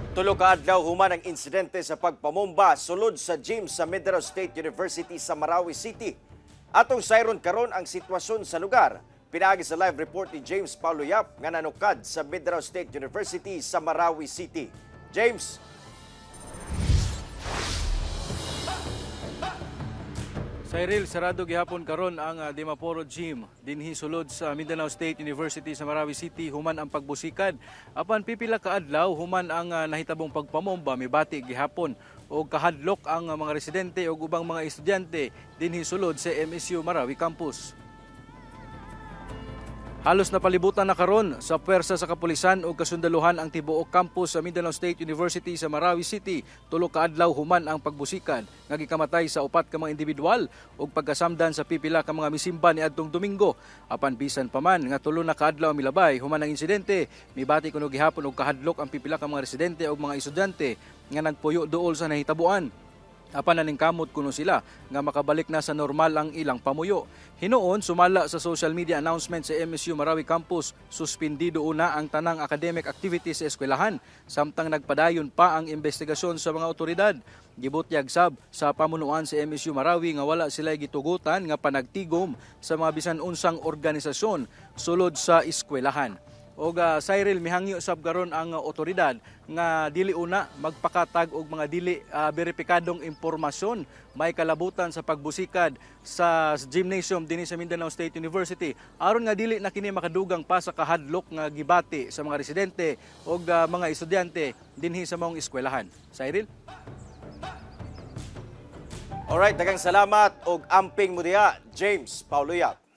Tulo ka adlaw human ang insidente sa pagpamomba sulod sa gym sa Mindanao State University sa Marawi City. Atong sayron karon ang sitwasyon sa lugar. Pinaagi sa live report ni James Paulo Yap nga nanukad sa Mindanao State University sa Marawi City. James. Cyril, sarado gihapon karon ang Dimaporo Gym dinhi sulod sa Mindanao State University sa Marawi City human ang pagbusikad. Apan pipila ka adlaw human ang nahitabong pagpamomba mibati gihapon o kahadlok ang mga residente o ubang mga estudyante dinhi sulod sa MSU Marawi Campus. Halos napalibutan na karon sa pwersa sa kapulisan o kasundaluhan ang tibuok campus sa Mindanao State University sa Marawi City. Tulo ka adlaw human ang pagbusikan nga gikamatay sa upat ka mga individual ug pagkasamdan sa pipila ka mga misimba niadtong Domingo. Apan bisan pa man nga tulo na ka adlaw milabay human ang insidente, mibati kuno gihapon og kahadlok ang pipila ka mga residente ug mga estudyante nga nagpuyo duol sa nahitabuan. Apan naningkamot kuno sila nga makabalik na sa normal ang ilang pamuyo. Hinuon sumala sa social media announcement sa MSU Marawi Campus, suspendido una ang tanang academic activities sa eskwelahan, samtang nagpadayon pa ang investigasyon sa mga otoridad. Gibutyag sab sa pamunuan sa MSU Marawi nga wala sila gitugutan nga panagtigom sa mga bisan unsang organisasyon sulod sa eskwelahan. Og Cyril, mihangyo sab karon ang otoridad nga dili una magpakatag og mga dili beripikadong impormasyon may kalabutan sa pagbusikad sa gymnasium dinhi sa Mindanao State University aron nga dili na kini makadugang pa sa kahadlok nga gibati sa mga residente og mga estudyante dinhi sa maong eskwelahan. Cyril? Alright, daghang salamat og amping mo diha, James Paulo Yap.